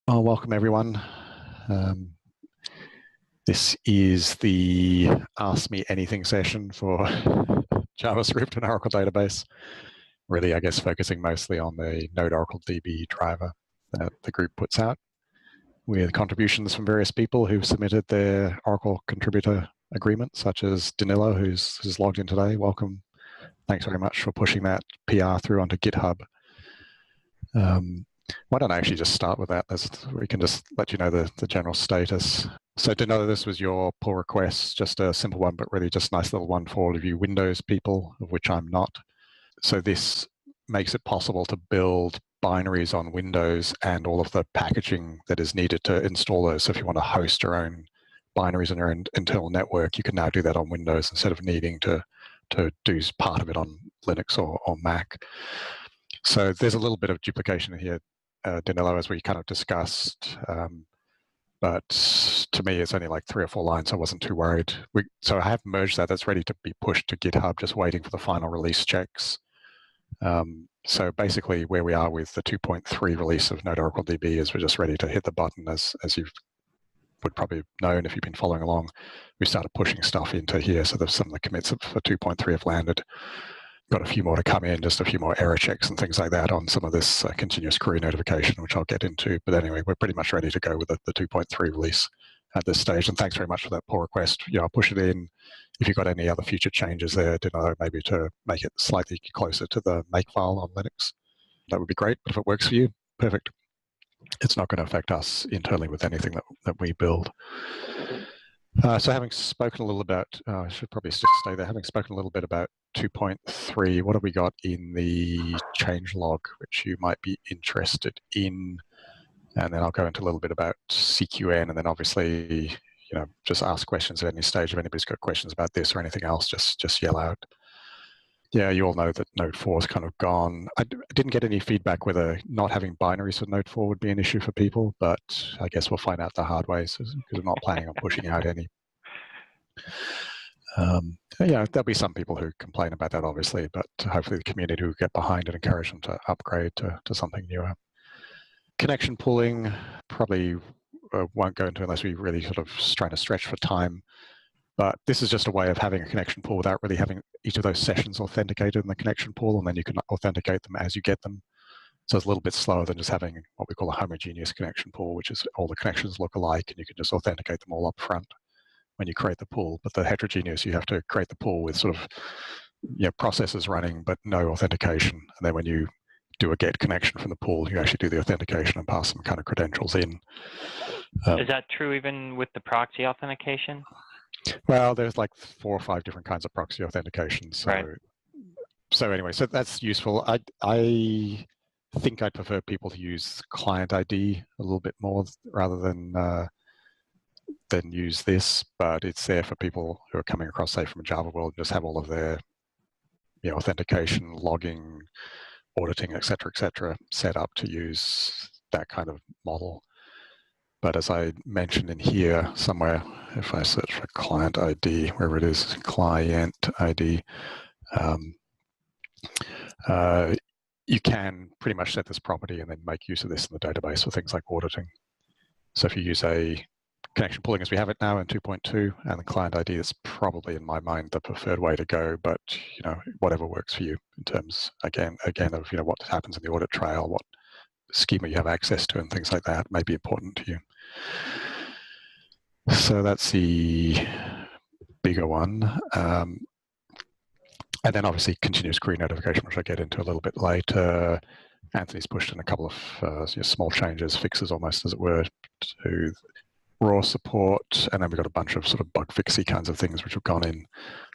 Well, welcome everyone. This is the Ask Me Anything session for JavaScript and Oracle database. Really, I guess, focusing mostly on the node-oracledb driver that the group puts out, with contributions from various people who've submitted their Oracle contributor agreement, such as Danilo, who's logged in today. Welcome. Thanks very much for pushing that PR through onto GitHub. Why don't I actually just start with that? We can just let you know the general status. So Danilo, this was your pull request, just a simple one, but really just a nice little one for all of you Windows people, of which I'm not. So this makes it possible to build binaries on Windows and all of the packaging that is needed to install those. So if you want to host your own binaries on your internal network, you can now do that on Windows instead of needing to do part of it on Linux or Mac. So there's a little bit of duplication here, Danilo, as we kind of discussed. But to me, it's only like 3 or 4 lines. So I wasn't too worried. So I have merged that. That's ready to be pushed to GitHub, just waiting for the final release checks. So basically where we are with the 2.3 release of node-oracledb is we're just ready to hit the button, as you would probably have known if you've been following along. We started pushing stuff into here. So there's some of the commits for 2.3 have landed. Got a few more to come in, just a few more error checks and things like that on some of this continuous query notification, which I'll get into. But anyway, we're pretty much ready to go with the 2.3 release at this stage. And thanks very much for that pull request. I'll push it in. If you've got any other future changes there, maybe to make it slightly closer to the make file on Linux, that would be great. But if it works for you, perfect. It's not going to affect us internally with anything that we build. So having spoken a little about, I should probably just stay there, having spoken a little bit about 2.3, what have we got in the changelog, which you might be interested in? And then I'll go into a little bit about CQN, and then obviously, just ask questions at any stage. If anybody's got questions about this or anything else, just yell out. Yeah, you all know that Node 4 is kind of gone. I didn't get any feedback whether not having binaries for Node 4 would be an issue for people, but I guess we'll find out the hard way, because we're not planning on pushing out any. There'll be some people who complain about that, obviously, but hopefully the community will get behind and encourage them to upgrade to something newer. Connection pooling probably won't go into unless we really sort of trying to stretch for time. But this is just a way of having a connection pool without really having each of those sessions authenticated in the connection pool, and then you can authenticate them as you get them. So it's a little bit slower than just having what we call a homogeneous connection pool, which is all the connections look alike, and you can just authenticate them all up front when you create the pool. But the heterogeneous, you have to create the pool with sort of processes running, but no authentication. And then when you do a get connection from the pool, you actually do the authentication and pass some kind of credentials in. Is that true even with the proxy authentication? Well, there's like 4 or 5 different kinds of proxy authentication. So, right. So anyway, so that's useful. I think I'd prefer people to use client ID a little bit more rather than use this, but it's there for people who are coming across, say, from a Java world, and just have all of their authentication, logging, auditing, et cetera, set up to use that kind of model. But as I mentioned in here somewhere, if I search for client ID, wherever it is, client ID, you can pretty much set this property and then make use of this in the database for things like auditing. So if you use a connection pooling as we have it now in 2.2 and the client ID is probably, in my mind, the preferred way to go, but whatever works for you in terms, again of what happens in the audit trail, what schema you have access to and things like that may be important to you. So that's the bigger one. And then obviously continuous query notification, which I'll get into a little bit later. Anthony's pushed in a couple of small changes, fixes almost as it were, to raw support. And then we've got a bunch of sort of bug fixy kinds of things which have gone in.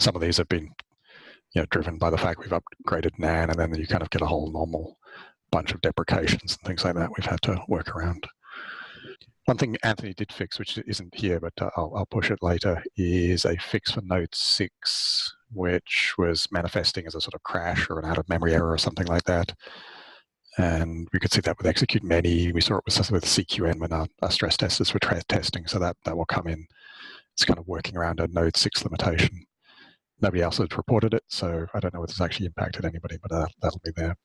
Some of these have been driven by the fact we've upgraded NAN, and then you kind of get a whole normal bunch of deprecations and things like that we've had to work around. One thing Anthony did fix, which isn't here, but I'll push it later, is a fix for Node 6, which was manifesting as a sort of crash or an out-of-memory error or something like that. And we could see that with execute many. We saw it with CQN when our stress testers were testing, so that will come in. It's kind of working around a Node 6 limitation. Nobody else has reported it, so I don't know whether it's actually impacted anybody, but that'll be there.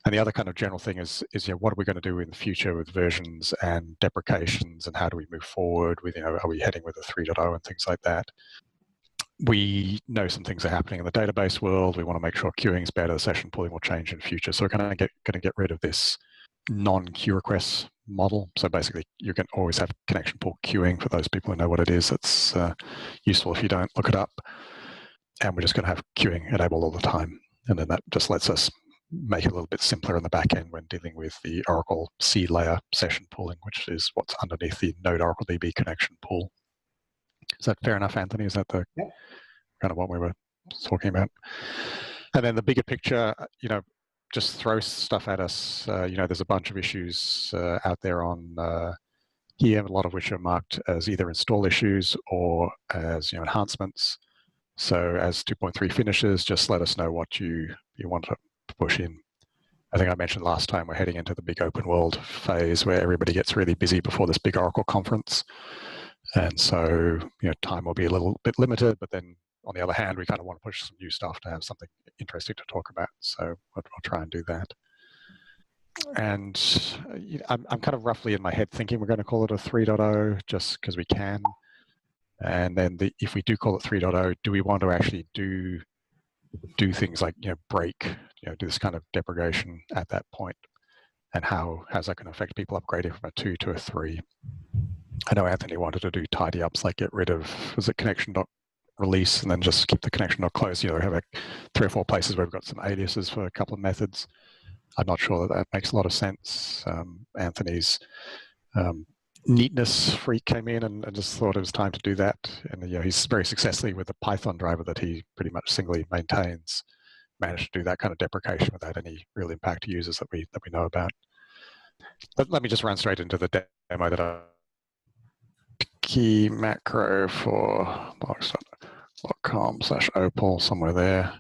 And the other kind of general thing is what are we going to do in the future with versions and deprecations, and how do we move forward with, are we heading with a 3.0 and things like that? We know some things are happening in the database world. We want to make sure queuing is better. Session pooling will change in the future. So we're going to get rid of this non-queue requests model. So basically, you can always have connection pool queuing for those people who know what it is. It's useful if you don't look it up. And we're just going to have queuing enabled all the time. And then that just lets us make it a little bit simpler in the back end when dealing with the Oracle C layer session pooling, which is what's underneath the node-oracledb connection pool. Is that fair enough, Anthony? Is that the kind of what we were talking about? And then the bigger picture, just throw stuff at us. There's a bunch of issues out there on here, a lot of which are marked as either install issues or as enhancements. So as 2.3 finishes, just let us know what you want to push in. I think I mentioned last time we're heading into the big open world phase where everybody gets really busy before this big Oracle conference. And so, time will be a little bit limited, but then on the other hand, we kind of want to push some new stuff to have something interesting to talk about. So I'll try and do that. And I'm kind of roughly in my head thinking we're going to call it a 3.0 just because we can. And then if we do call it 3.0, do we want to actually do things like break, do this kind of deprecation at that point? And how's that going to affect people upgrading from a 2 to a 3? I know Anthony wanted to do tidy ups, like get rid of, was it connection.release and then just keep the connection.close. We have like 3 or 4 places where we've got some aliases for a couple of methods. I'm not sure that makes a lot of sense. Anthony's neatness freak came in and just thought it was time to do that. And he's very successfully with the Python driver that he pretty much singly maintains, managed to do that kind of deprecation without any real impact to users that we know about. Let me just run straight into the demo that I key macro for blogs.com/opal, somewhere there.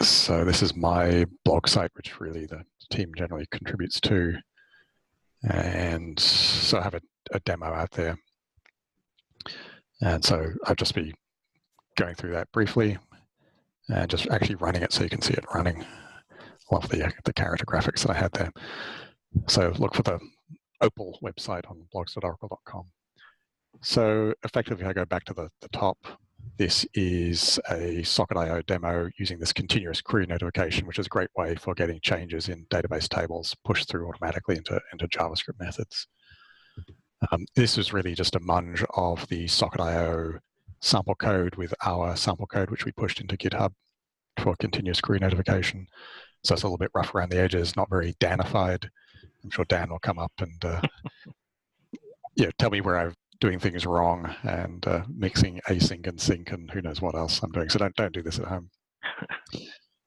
So this is my blog site, which really the team generally contributes to. And so I have a demo out there. And so I'll just be going through that briefly and just actually running it so you can see it running. I love the character graphics that I had there. So look for the Opal website on blogs.oracle.com. So effectively, I go back to the top. This is a Socket.io demo using this continuous query notification, which is a great way for getting changes in database tables pushed through automatically into JavaScript methods. This is really just a munge of the Socket.io sample code with our sample code, which we pushed into GitHub for continuous query notification. So it's a little bit rough around the edges, not very Danified. I'm sure Dan will come up and tell me where I'm doing things wrong and mixing async and sync and who knows what else I'm doing. So don't do this at home.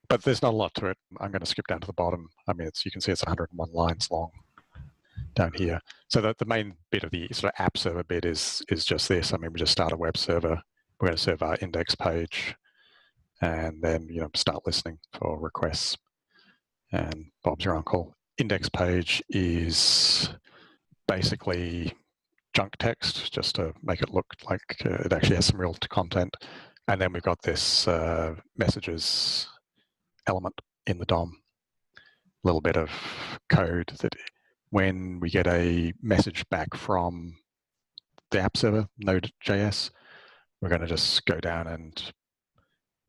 But there's not a lot to it. I'm going to skip down to the bottom. I mean, you can see it's 101 lines long down here. So the main bit of the sort of app server bit is just this. I mean, we just start a web server. We're going to serve our index page and then start listening for requests. And Bob's your uncle. Index page is basically junk text, just to make it look like it actually has some real content. And then we've got this messages element in the DOM. A little bit of code that when we get a message back from the app server, Node.js, we're going to just go down and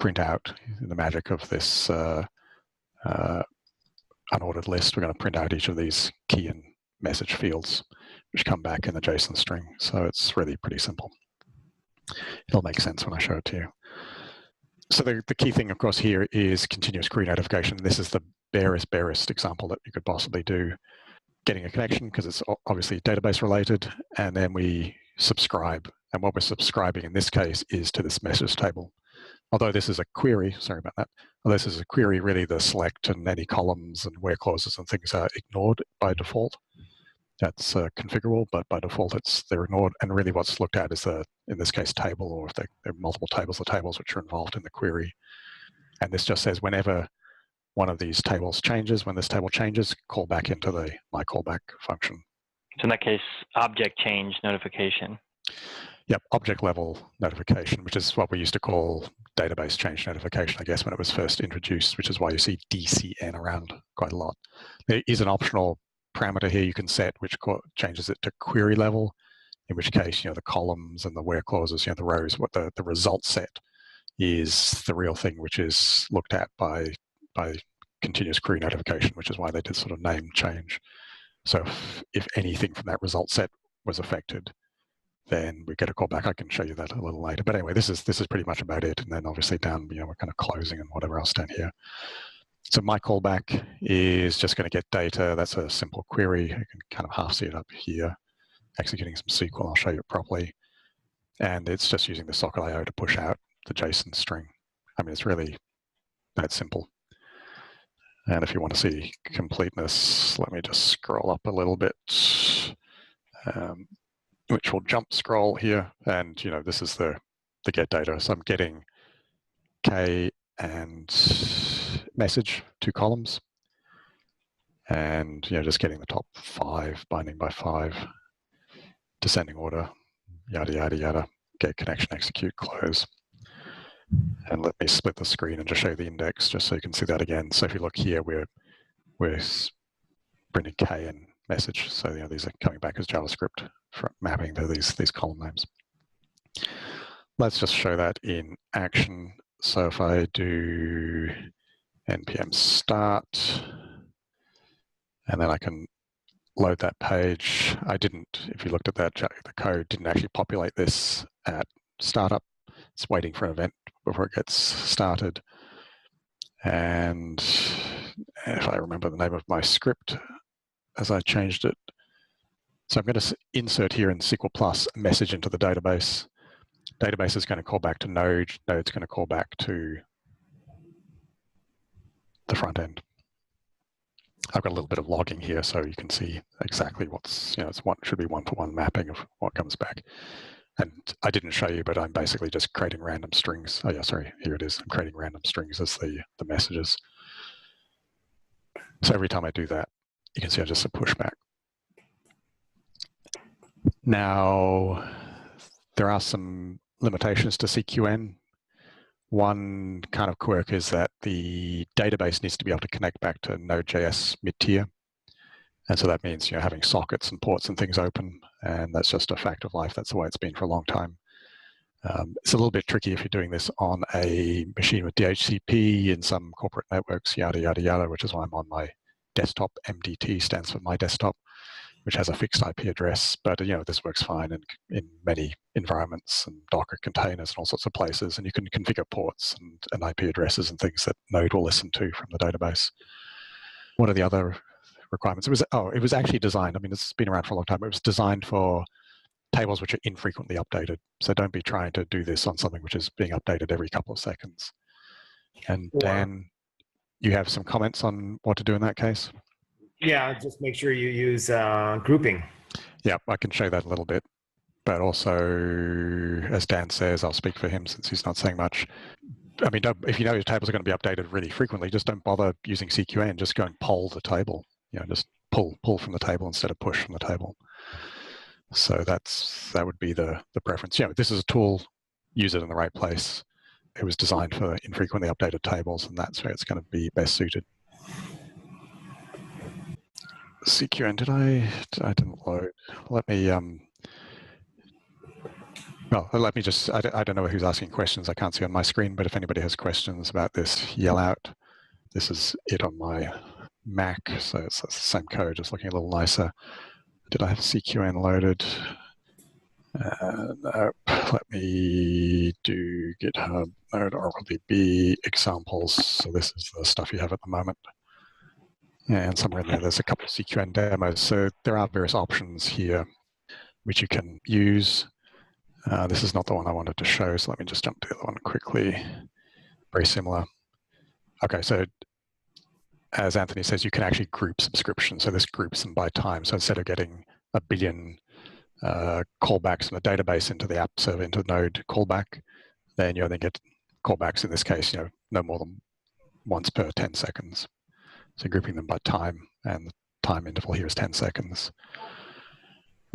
print out the magic of this unordered list. We're going to print out each of these key and message fields, which come back in the JSON string. So it's really pretty simple. It'll make sense when I show it to you. So the key thing, of course, here is continuous query notification. This is the barest example that you could possibly do. Getting a connection, because it's obviously database related, and then we subscribe. And what we're subscribing in this case is to this message table. Although this is a query, sorry about that. Although this is a query, really the select and any columns and where clauses and things are ignored by default. That's configurable, but by default they're ignored. And really what's looked at is in this case, table, or if there are multiple tables, the tables which are involved in the query. And this just says whenever one of these tables changes, when this table changes, call back into my callback function. So in that case, object change notification. Yep, object level notification, which is what we used to call database change notification, I guess, when it was first introduced, which is why you see DCN around quite a lot. There is an optional parameter here you can set, which changes it to query level, in which case, the columns and the where clauses, the rows, what the result set is the real thing, which is looked at by continuous query notification, which is why they did sort of name change. So if anything from that result set was affected, then we get a callback. I can show you that a little later. But anyway, this is pretty much about it. And then obviously down, we're kind of closing and whatever else down here. So my callback is just going to get data. That's a simple query. I can kind of half see it up here, executing some SQL. I'll show you it properly. And it's just using the socket IO to push out the JSON string. I mean, it's really that simple. And if you want to see completeness, let me just scroll up a little bit. Which will jump scroll here, and this is the get data. So I'm getting K and message, 2 columns, and just getting the top 5, binding by 5, descending order, yada yada yada, get connection, execute, close. And let me split the screen and just show you the index, just so you can see that again. So if you look here, we're printing K and message. So these are coming back as JavaScript for mapping to these column names. Let's just show that in action. So if I do npm start, and then I can load that page. I didn't, if you looked at that, the code didn't actually populate this at startup. It's waiting for an event before it gets started. And if I remember the name of my script, as I changed it. So I'm going to insert here in SQL Plus a message into the database. Database is going to call back to Node. Node's going to call back to the front end. I've got a little bit of logging here, so you can see exactly what's, it's should be one-for-one mapping of what comes back. And I didn't show you, but I'm basically just creating random strings. Oh yeah, sorry, here it is. I'm creating random strings as the messages. So every time I do that, you can see I just a pushback. Now, there are some limitations to CQN. One kind of quirk is that the database needs to be able to connect back to Node.js mid-tier. And so that means having sockets and ports and things open, and that's just a fact of life. That's the way it's been for a long time. It's a little bit tricky if you're doing this on a machine with DHCP in some corporate networks, yada, yada, yada, which is why I'm on my desktop. MDT stands for my desktop, which has a fixed IP address. But this works fine in many environments and Docker containers and all sorts of places. And you can configure ports and IP addresses and things that Node will listen to from the database. What are the other requirements? It was actually designed. I mean, it's been around for a long time. It was designed for tables which are infrequently updated. So don't be trying to do this on something which is being updated every couple of seconds. And Dan, you have some comments on what to do in that case? Yeah, just make sure you use grouping. Yeah, I can show that a little bit. But also, as Dan says, I'll speak for him since he's not saying much. I mean, if you know your tables are going to be updated really frequently, just don't bother using CQN. Just go and poll the table. Just pull from the table instead of push from the table. So that would be the preference. This is a tool. Use it in the right place. It was designed for infrequently updated tables, and that's where it's going to be best suited. CQN, I didn't load. Let me, well, let me just, I don't know who's asking questions. I can't see on my screen, but if anybody has questions about this, yell out. This is it on my Mac, so it's the same code, just looking a little nicer. Did I have CQN loaded? No, let me do GitHub node-oracledb examples. So this is the stuff you have at the moment. And somewhere in there's a couple of CQN demos. So there are various options here which you can use. This is not the one I wanted to show, so let me just jump to the other one quickly. Very similar. Okay, so as Anthony says, you can actually group subscriptions. So this groups them by time. So instead of getting a billion callbacks from the database into the app server, into the node callback, then you only get callbacks in this case, no more than once per 10 seconds. So grouping them by time, and the time interval here is 10 seconds.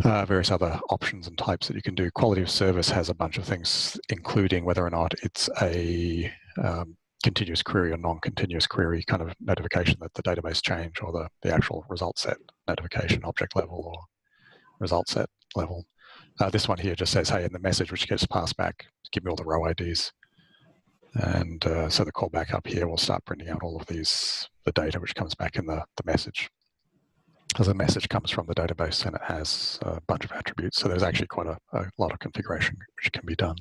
various other options and types that you can do. Quality of service has a bunch of things, including whether or not it's a continuous query or non-continuous query kind of notification that the database changed, or the actual result set notification, object level or result set level. This one here just says, hey, in the message which gets passed back, give me all the row IDs. And so the callback up here will start printing out all of the data which comes back in the message. As a message comes from the database and it has a bunch of attributes. So there's actually quite a lot of configuration which can be done.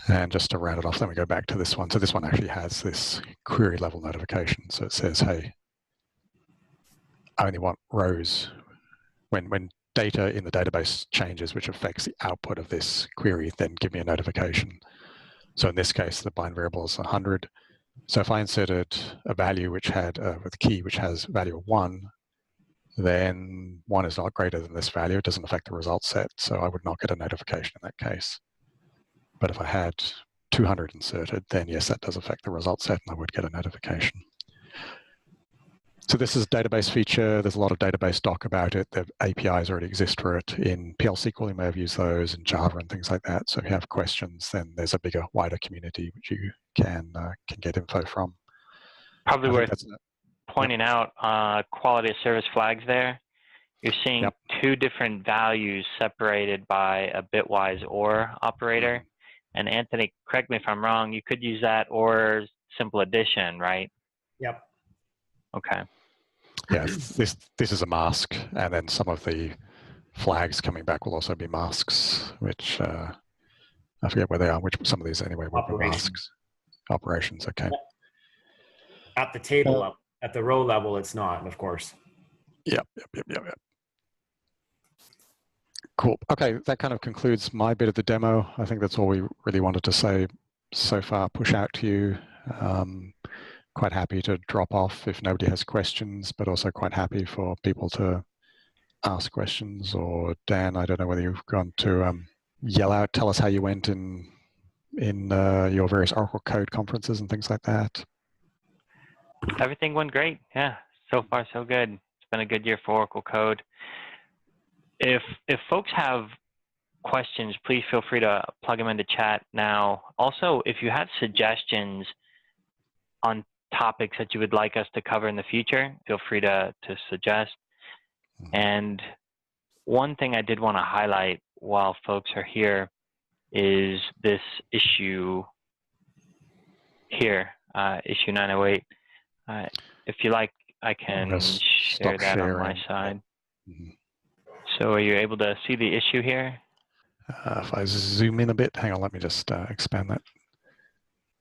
And just to round it off, then we go back to this one. So this one actually has this query level notification. So it says, hey, I only want rows. When data in the database changes, which affects the output of this query, then give me a notification. So in this case, the bind variable is 100. So if I inserted a value which had, with a key which has value of 1, then 1 is not greater than this value. It doesn't affect the result set, so I would not get a notification in that case. But if I had 200 inserted, then yes, that does affect the result set and I would get a notification. So this is a database feature. There's a lot of database doc about it. The APIs already exist for it. In PL SQL, you may have used those, in Java and things like that. So if you have questions, then there's a bigger, wider community which you can get info from. Probably worth pointing out quality of service flags there. You're seeing two different values separated by a bitwise OR operator. And Anthony, correct me if I'm wrong, you could use that or simple addition, right? Yep. Okay. Yeah, this is a mask, and then some of the flags coming back will also be masks, which I forget where they are. Which some of these anyway will be masks. Operations, okay. At the table level, at the row level, it's not, of course. Yep. Cool. Okay, that kind of concludes my bit of the demo. I think that's all we really wanted to say so far. Push out to you. Quite happy to drop off if nobody has questions, but also quite happy for people to ask questions. Or Dan, I don't know whether you've gone to yell out, tell us how you went in your various Oracle Code conferences and things like that. Everything went great. Yeah, so far so good. It's been a good year for Oracle Code. If folks have questions, please feel free to plug them into chat now. Also, if you have suggestions on topics that you would like us to cover in the future, feel free to suggest. And one thing I did want to highlight while folks are here is this issue here, issue 908. If you like, I can share that on my side. So are you able to see the issue here? If I zoom in a bit, hang on, let me just expand that.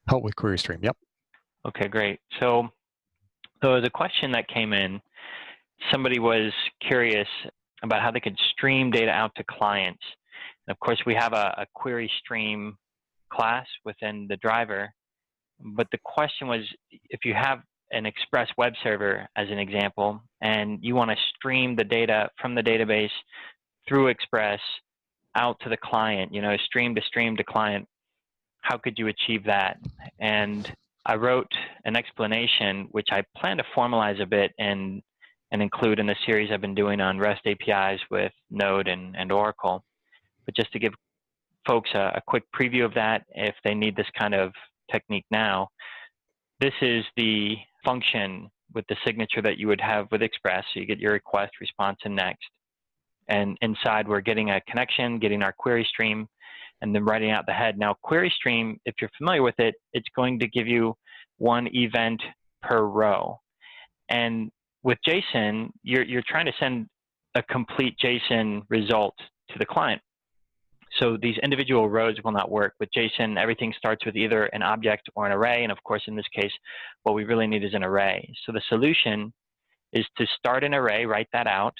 Help with query stream, yep. Okay, great. So the question that came in, somebody was curious about how they could stream data out to clients. And of course, we have a query stream class within the driver. But the question was, if you have an Express web server, as an example, and you want to stream the data from the database through Express out to the client, stream to client, how could you achieve that? And I wrote an explanation, which I plan to formalize a bit and include in the series I've been doing on REST APIs with Node and Oracle. But just to give folks a quick preview of that, if they need this kind of technique now, this is the function with the signature that you would have with Express. So you get your request, response, and next. And inside, we're getting a connection, getting our query stream, and then writing out the head. Now, query stream, if you're familiar with it, it's going to give you one event per row. And with JSON, you're trying to send a complete JSON result to the client. So these individual rows will not work. With JSON, everything starts with either an object or an array. And of course, in this case, what we really need is an array. So the solution is to start an array, write that out.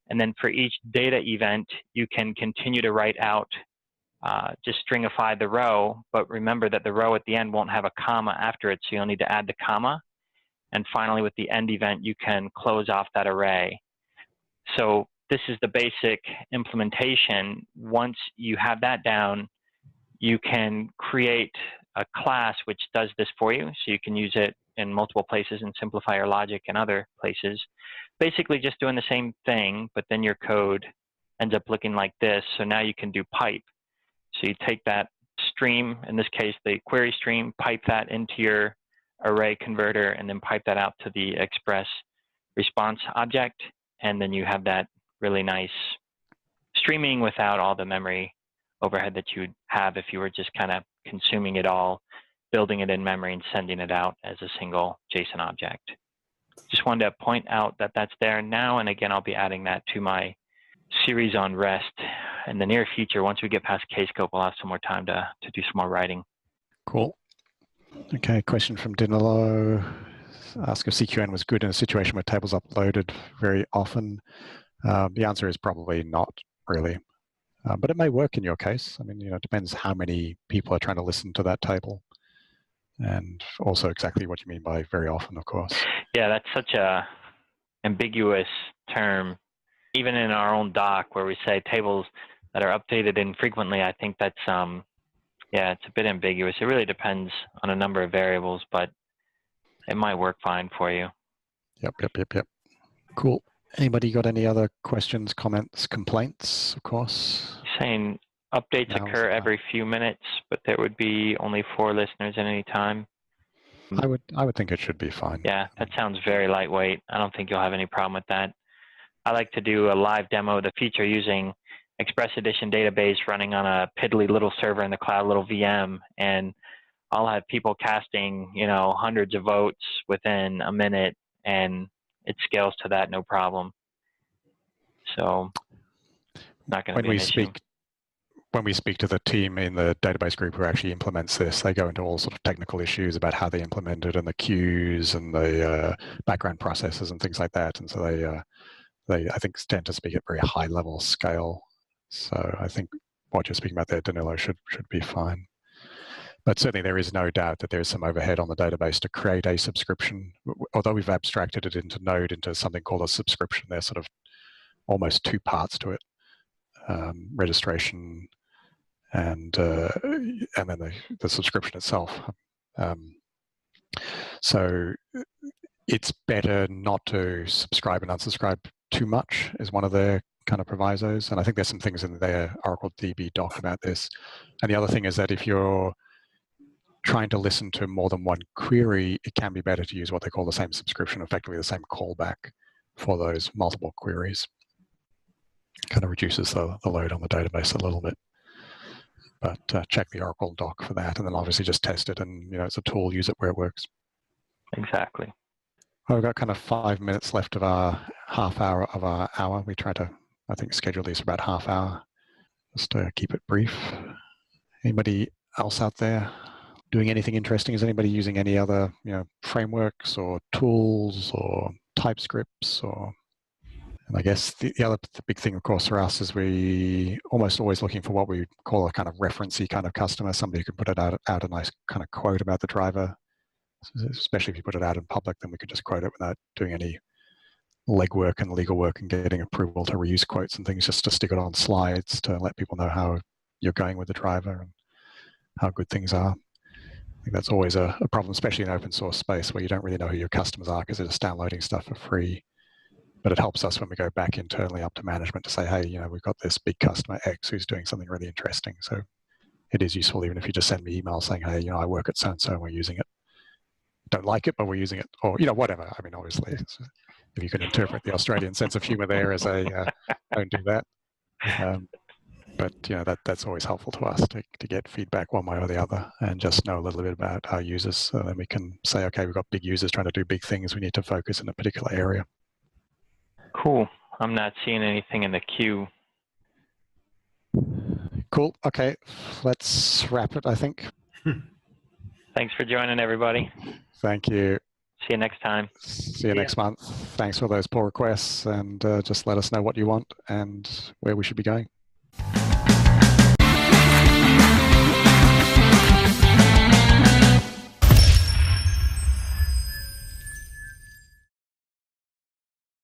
And then for each data event, you can continue to write out, just stringify the row. But remember that the row at the end won't have a comma after it. So you'll need to add the comma. And finally, with the end event, you can close off that array. So this is the basic implementation. Once you have that down, you can create a class which does this for you. So you can use it in multiple places and simplify your logic in other places. Basically just doing the same thing, but then your code ends up looking like this. So now you can do pipe. So you take that stream, in this case, the query stream, pipe that into your array converter, and then pipe that out to the express response object. And then you have that really nice streaming without all the memory overhead that you'd have if you were just kind of consuming it all, building it in memory and sending it out as a single JSON object. Just wanted to point out that that's there now. And again, I'll be adding that to my series on REST in the near future. Once we get past Kscope, we'll have some more time to do some more writing. Cool. Okay, question from Danilo. Ask if CQN was good in a situation where tables uploaded very often. The answer is probably not really, but it may work in your case. I mean, it depends how many people are trying to listen to that table, and also exactly what you mean by very often, of course. Yeah, that's such a ambiguous term. Even in our own doc where we say tables that are updated infrequently, I think that's, yeah, it's a bit ambiguous. It really depends on a number of variables, but it might work fine for you. Yep. Cool. Anybody got any other questions, comments, complaints, of course? Saying updates occur every few minutes, but there would be only 4 listeners at any time. I would think it should be fine. Yeah, that sounds very lightweight. I don't think you'll have any problem with that. I like to do a live demo of the feature using Express Edition database running on a piddly little server in the cloud, little VM, and I'll have people casting, hundreds of votes within a minute, and it scales to that no problem. So, not going to be an issue. When we speak to the team in the database group who actually implements this, they go into all sort of technical issues about how they implement it and the queues and the background processes and things like that. And so they I think tend to speak at very high level scale. So I think what you're speaking about there, Danilo, should be fine. But certainly there is no doubt that there is some overhead on the database to create a subscription. Although we've abstracted it into Node into something called a subscription, there's sort of almost 2 parts to it: registration and then the subscription itself. So it's better not to subscribe and unsubscribe too much is one of their kind of provisos. And I think there's some things in their Oracle DB doc about this. And the other thing is that if you're trying to listen to more than one query, it can be better to use what they call the same subscription, effectively the same callback for those multiple queries. Kind of reduces the load on the database a little bit. But check the Oracle doc for that, and then obviously just test it, and it's a tool, use it where it works. Exactly. Well, we've got kind of 5 minutes left of our half hour of our hour. We try to, I think, schedule these for about half hour, just to keep it brief. Anybody else out there doing anything interesting? Is anybody using any other frameworks or tools or TypeScripts or? And I guess the big thing, of course, for us is we almost always looking for what we call a kind of referencey kind of customer, somebody who can put it out a nice kind of quote about the driver. Especially if you put it out in public, then we could just quote it without doing any legwork and legal work and getting approval to reuse quotes and things, just to stick it on slides to let people know how you're going with the driver and how good things are. I think that's always a problem, especially in open source space where you don't really know who your customers are because they're just downloading stuff for free. But it helps us when we go back internally up to management to say, hey, we've got this big customer X who's doing something really interesting. So it is useful, even if you just send me emails saying, hey, I work at so-and-so and we're using it. Don't like it, but we're using it, or whatever. I mean, obviously, if you can interpret the Australian sense of humor there as a don't do that. But that's always helpful to us to get feedback one way or the other, and just know a little bit about our users, so then we can say, okay, we've got big users trying to do big things. We need to focus in a particular area. Cool. I'm not seeing anything in the queue. Cool. Okay, let's wrap it, I think. Thanks for joining, everybody. Thank you. See you next time. See you next month. Thanks for those pull requests, and just let us know what you want and where we should be going.